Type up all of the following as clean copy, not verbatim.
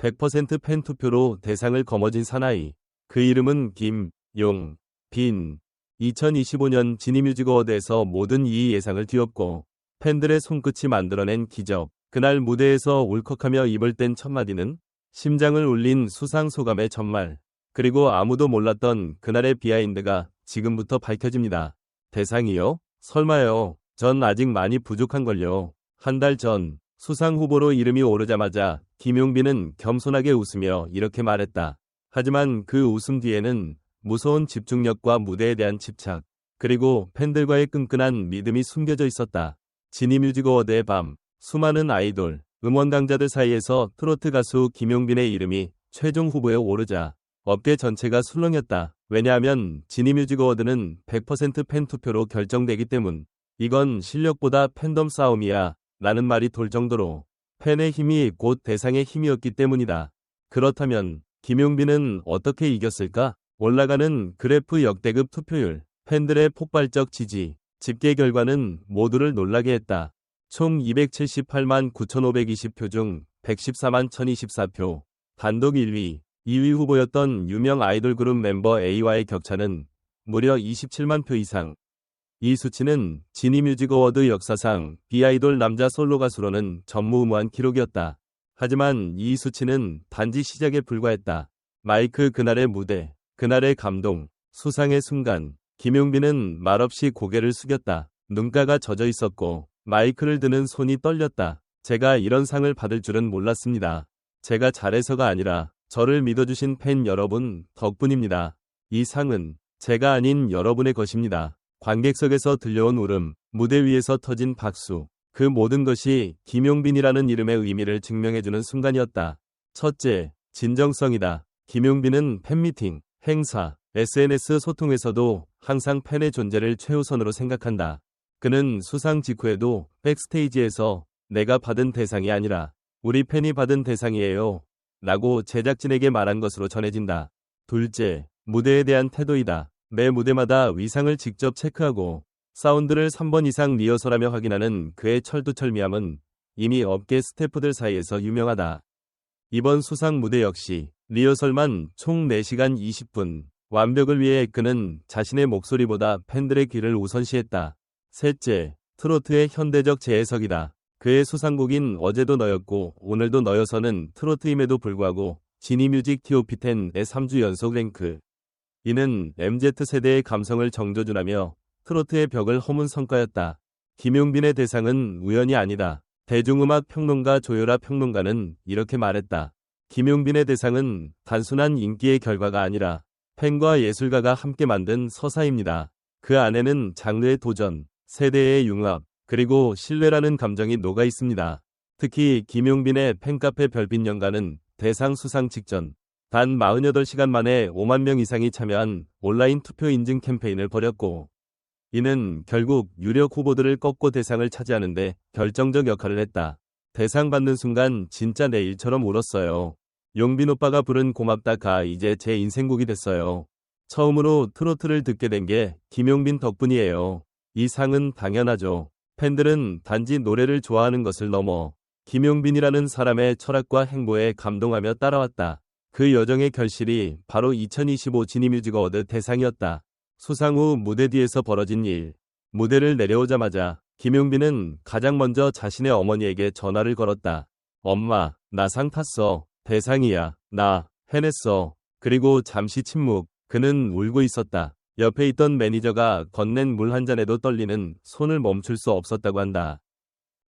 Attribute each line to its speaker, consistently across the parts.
Speaker 1: 100% 팬투표로 대상을 거머쥔 사나이. 그 이름은 김용빈. 2025년 지니뮤직 어워드에서 모든 이 예상을 뒤엎고 팬들의 손끝이 만들어낸 기적. 그날 무대에서 울컥하며 입을 뗀 첫 마디는 심장을 울린 수상 소감의 전말. 그리고 아무도 몰랐던 그날의 비하인드가 지금부터 밝혀집니다. 대상이요? 설마요. 전 아직 많이 부족한걸요. 한 달 전 수상 후보로 이름이 오르자마자 김용빈은 겸손하게 웃으며 이렇게 말했다. 하지만 그 웃음 뒤에는 무서운 집중력과 무대에 대한 집착, 그리고 팬들과의 끈끈한 믿음이 숨겨져 있었다. 지니뮤직 어워드의 밤, 수많은 아이돌, 응원당자들 사이에서 트로트 가수 김용빈의 이름이 최종 후보에 오르자 업계 전체가 술렁였다. 왜냐하면 지니뮤직 어워드는 100% 팬투표로 결정되기 때문. 이건 실력보다 팬덤 싸움이야 라는 말이 돌 정도로 팬의 힘이 곧 대상의 힘이었기 때문이다. 그렇다면 김용빈은 어떻게 이겼을까? 올라가는 그래프 역대급 투표율, 팬들의 폭발적 지지, 집계 결과는 모두를 놀라게 했다. 총 278만 9,520표 중 114만 1,024표. 단독 1위, 2위 후보였던 유명 아이돌 그룹 멤버 A와의 격차는 무려 27만 표 이상. 이 수치는 지니뮤직 어워드 역사상 비아이돌 남자 솔로 가수로는 전무후무한 기록이었다. 하지만 이 수치는 단지 시작에 불과했다. 마이크 그날의 무대, 그날의 감동, 수상의 순간, 김용빈은 말없이 고개를 숙였다. 눈가가 젖어 있었고 마이크를 드는 손이 떨렸다. 제가 이런 상을 받을 줄은 몰랐습니다. 제가 잘해서가 아니라 저를 믿어주신 팬 여러분 덕분입니다. 이 상은 제가 아닌 여러분의 것입니다. 관객석에서 들려온 울음, 무대 위에서 터진 박수, 그 모든 것이 김용빈이라는 이름의 의미를 증명해주는 순간이었다. 첫째, 진정성이다. 김용빈은 팬미팅, 행사, SNS 소통에서도 항상 팬의 존재를 최우선으로 생각한다. 그는 수상 직후에도 백스테이지에서 내가 받은 대상이 아니라 우리 팬이 받은 대상이에요 라고 제작진에게 말한 것으로 전해진다. 둘째, 무대에 대한 태도이다. 매 무대마다 위상을 직접 체크하고 사운드를 3번 이상 리허설하며 확인하는 그의 철두철미함은 이미 업계 스태프들 사이에서 유명하다. 이번 수상 무대 역시 리허설만 총 4시간 20분. 완벽을 위해 그는 자신의 목소리보다 팬들의 귀를 우선시했다. 셋째, 트로트의 현대적 재해석이다. 그의 수상곡인 어제도 너였고 오늘도 너여서는 트로트임에도 불구하고 지니뮤직 TOP10의 3주 연속 랭크. 이는 MZ세대의 감성을 정조준하며 트로트의 벽을 허문 성과였다. 김용빈의 대상은 우연이 아니다. 대중음악 평론가 조요라 평론가는 이렇게 말했다. 김용빈의 대상은 단순한 인기의 결과가 아니라 팬과 예술가가 함께 만든 서사입니다. 그 안에는 장르의 도전, 세대의 융합, 그리고 신뢰라는 감정이 녹아 있습니다. 특히 김용빈의 팬카페 별빛 연가는 대상 수상 직전 단 48시간 만에 5만 명 이상이 참여한 온라인 투표 인증 캠페인을 벌였고 이는 결국 유력 후보들을 꺾고 대상을 차지하는 데 결정적 역할을 했다. 대상 받는 순간 진짜 내 일처럼 울었어요. 용빈 오빠가 부른 고맙다가 이제 제 인생곡이 됐어요. 처음으로 트로트를 듣게 된 게 김용빈 덕분이에요. 이 상은 당연하죠. 팬들은 단지 노래를 좋아하는 것을 넘어 김용빈이라는 사람의 철학과 행보에 감동하며 따라왔다. 그 여정의 결실이 바로 2025 지니뮤직 어워드 대상이었다. 수상 후 무대 뒤에서 벌어진 일. 무대를 내려오자마자 김용빈은 가장 먼저 자신의 어머니에게 전화를 걸었다. 엄마, 나 상 탔어. 대상이야. 나 해냈어. 그리고 잠시 침묵. 그는 울고 있었다. 옆에 있던 매니저가 건넨 물 한 잔에도 떨리는 손을 멈출 수 없었다고 한다.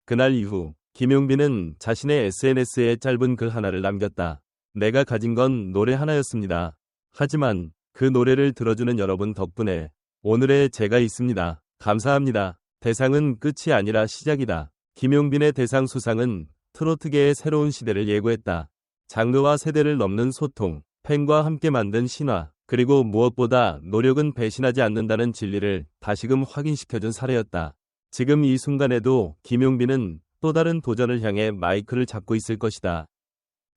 Speaker 1: 그날 이후 김용빈은 자신의 SNS에 짧은 글 하나를 남겼다. 내가 가진 건 노래 하나였습니다. 하지만 그 노래를 들어주는 여러분 덕분에 오늘의 제가 있습니다. 감사합니다. 대상은 끝이 아니라 시작이다. 김용빈의 대상 수상은 트로트계의 새로운 시대를 예고했다. 장르와 세대를 넘는 소통, 팬과 함께 만든 신화, 그리고 무엇보다 노력은 배신하지 않는다는 진리를 다시금 확인시켜준 사례였다. 지금 이 순간에도 김용빈은 또 다른 도전을 향해 마이크를 잡고 있을 것이다.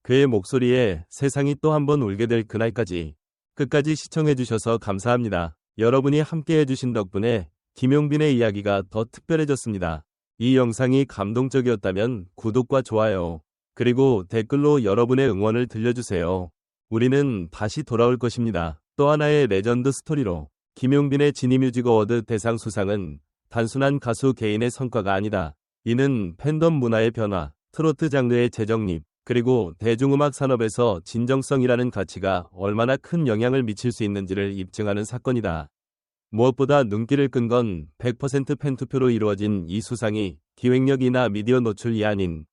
Speaker 1: 그의 목소리에 세상이 또 한 번 울게 될 그날까지 끝까지 시청해주셔서 감사합니다. 여러분이 함께해주신 덕분에 김용빈의 이야기가 더 특별해졌습니다. 이 영상이 감동적이었다면 구독과 좋아요, 그리고 댓글로 여러분의 응원을 들려주세요. 우리는 다시 돌아올 것입니다. 또 하나의 레전드 스토리로 김용빈의 지니뮤직 어워드 대상 수상은 단순한 가수 개인의 성과가 아니다. 이는 팬덤 문화의 변화, 트로트 장르의 재정립, 그리고 대중음악 산업에서 진정성이라는 가치가 얼마나 큰 영향을 미칠 수 있는지를 입증하는 사건이다. 무엇보다 눈길을 끈 건 100% 팬투표로 이루어진 이 수상이 기획력이나 미디어 노출이 아닌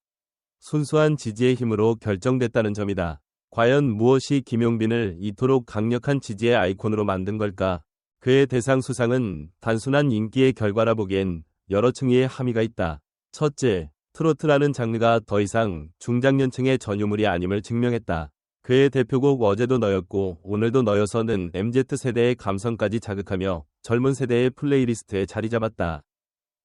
Speaker 1: 순수한 지지의 힘으로 결정됐다는 점이다. 과연 무엇이 김용빈을 이토록 강력한 지지의 아이콘으로 만든 걸까? 그의 대상 수상은 단순한 인기의 결과라 보기엔 여러 층위의 함의가 있다. 첫째, 트로트라는 장르가 더 이상 중장년층의 전유물이 아님을 증명했다. 그의 대표곡 어제도 너였고 오늘도 너여서는 MZ세대의 감성까지 자극하며 젊은 세대의 플레이리스트에 자리 잡았다.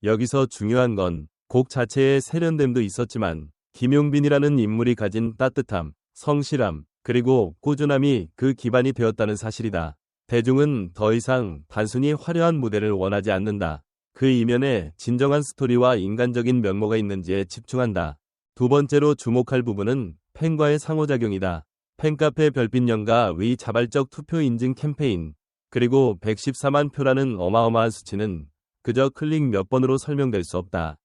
Speaker 1: 여기서 중요한 건 곡 자체의 세련됨도 있었지만 김용빈이라는 인물이 가진 따뜻함, 성실함, 그리고 꾸준함이 그 기반이 되었다는 사실이다. 대중은 더 이상 단순히 화려한 무대를 원하지 않는다. 그 이면에 진정한 스토리와 인간적인 면모가 있는지에 집중한다. 두 번째로 주목할 부분은 팬과의 상호작용이다. 팬카페 별빛연가 의 자발적 투표 인증 캠페인, 그리고 114만 표라는 어마어마한 수치는 그저 클릭 몇 번으로 설명될 수 없다.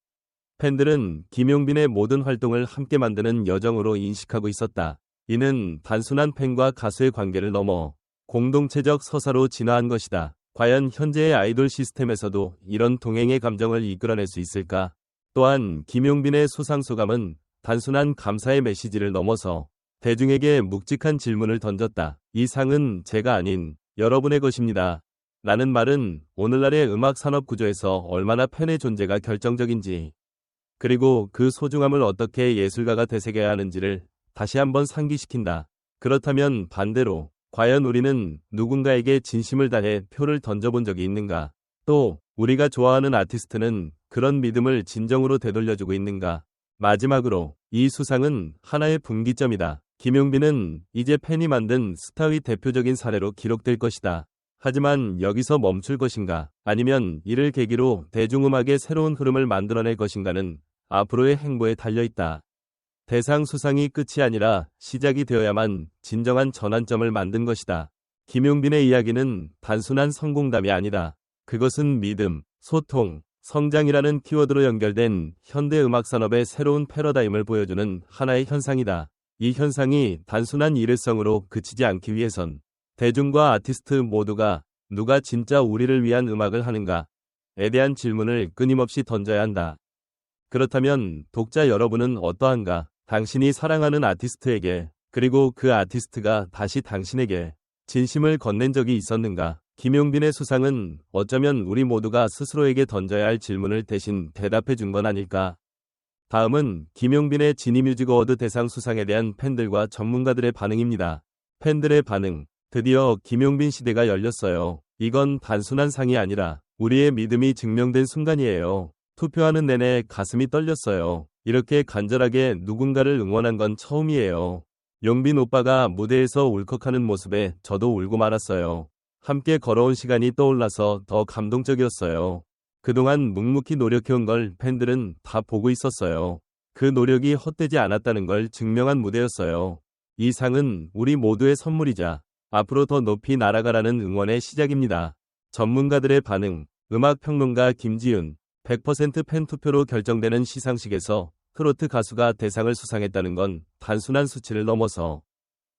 Speaker 1: 팬들은 김용빈의 모든 활동을 함께 만드는 여정으로 인식하고 있었다. 이는 단순한 팬과 가수의 관계를 넘어 공동체적 서사로 진화한 것이다. 과연 현재의 아이돌 시스템에서도 이런 동행의 감정을 이끌어낼 수 있을까? 또한 김용빈의 수상 소감은 단순한 감사의 메시지를 넘어서 대중에게 묵직한 질문을 던졌다. 이 상은 제가 아닌 여러분의 것입니다. 라는 말은 오늘날의 음악 산업 구조에서 얼마나 팬의 존재가 결정적인지, 그리고 그 소중함을 어떻게 예술가가 되새겨야 하는지를 다시 한번 상기시킨다. 그렇다면 반대로 과연 우리는 누군가에게 진심을 다해 표를 던져본 적이 있는가? 또 우리가 좋아하는 아티스트는 그런 믿음을 진정으로 되돌려주고 있는가? 마지막으로 이 수상은 하나의 분기점이다. 김용빈은 이제 팬이 만든 스타의 대표적인 사례로 기록될 것이다. 하지만 여기서 멈출 것인가? 아니면 이를 계기로 대중음악의 새로운 흐름을 만들어낼 것인가는 앞으로의 행보에 달려있다. 대상 수상이 끝이 아니라 시작이 되어야만 진정한 전환점을 만든 것이다. 김용빈의 이야기는 단순한 성공담이 아니다. 그것은 믿음, 소통, 성장이라는 키워드로 연결된 현대 음악 산업의 새로운 패러다임을 보여주는 하나의 현상이다. 이 현상이 단순한 일회성으로 그치지 않기 위해선 대중과 아티스트 모두가 누가 진짜 우리를 위한 음악을 하는가에 대한 질문을 끊임없이 던져야 한다. 그렇다면 독자 여러분은 어떠한가? 당신이 사랑하는 아티스트에게, 그리고 그 아티스트가 다시 당신에게 진심을 건넨 적이 있었는가? 김용빈의 수상은 어쩌면 우리 모두가 스스로에게 던져야 할 질문을 대신 대답해 준 건 아닐까? 다음은 김용빈의 지니뮤직 어워드 대상 수상에 대한 팬들과 전문가들의 반응입니다. 팬들의 반응. 드디어 김용빈 시대가 열렸어요. 이건 단순한 상이 아니라 우리의 믿음이 증명된 순간이에요. 투표하는 내내 가슴이 떨렸어요. 이렇게 간절하게 누군가를 응원한 건 처음이에요. 용빈 오빠가 무대에서 울컥하는 모습에 저도 울고 말았어요. 함께 걸어온 시간이 떠올라서 더 감동적이었어요. 그동안 묵묵히 노력해온 걸 팬들은 다 보고 있었어요. 그 노력이 헛되지 않았다는 걸 증명한 무대였어요. 이 상은 우리 모두의 선물이자 앞으로 더 높이 날아가라는 응원의 시작입니다. 전문가들의 반응. 음악평론가 김지윤. 100% 팬투표로 결정되는 시상식에서 트로트 가수가 대상을 수상했다는 건 단순한 수치를 넘어서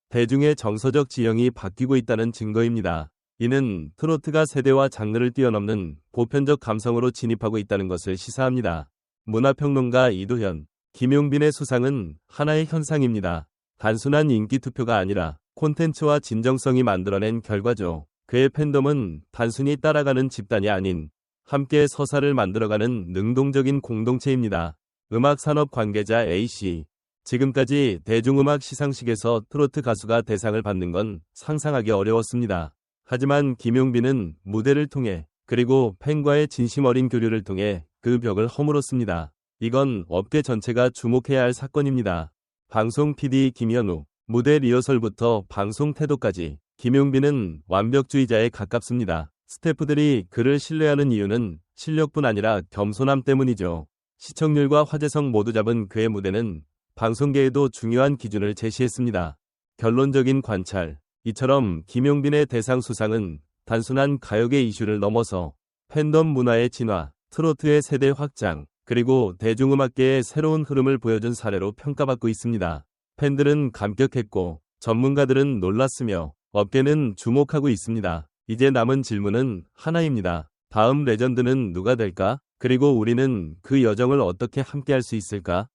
Speaker 1: 대중의 정서적 지형이 바뀌고 있다는 증거입니다. 이는 트로트가 세대와 장르를 뛰어넘는 보편적 감성으로 진입하고 있다는 것을 시사합니다. 문화평론가 이도현. 김용빈의 수상은 하나의 현상입니다. 단순한 인기 투표가 아니라 콘텐츠와 진정성이 만들어낸 결과죠. 그의 팬덤은 단순히 따라가는 집단이 아닌 함께 서사를 만들어가는 능동적인 공동체입니다. 음악산업 관계자 A씨. 지금까지 대중음악 시상식에서 트로트 가수가 대상을 받는 건 상상하기 어려웠습니다. 하지만 김용빈은 무대를 통해, 그리고 팬과의 진심 어린 교류를 통해 그 벽을 허물었습니다. 이건 업계 전체가 주목해야 할 사건입니다. 방송 PD 김현우. 무대 리허설부터 방송 태도까지 김용빈은 완벽주의자에 가깝습니다. 스태프들이 그를 신뢰하는 이유는 실력뿐 아니라 겸손함 때문이죠. 시청률과 화제성 모두 잡은 그의 무대는 방송계에도 중요한 기준을 제시했습니다. 결론적인 관찰. 이처럼 김용빈의 대상 수상은 단순한 가요계 이슈를 넘어서 팬덤 문화의 진화, 트로트의 세대 확장, 그리고 대중음악계의 새로운 흐름을 보여준 사례로 평가받고 있습니다. 팬들은 감격했고 전문가들은 놀랐으며 업계는 주목하고 있습니다. 이제 남은 질문은 하나입니다. 다음 레전드는 누가 될까? 그리고 우리는 그 여정을 어떻게 함께할 수 있을까?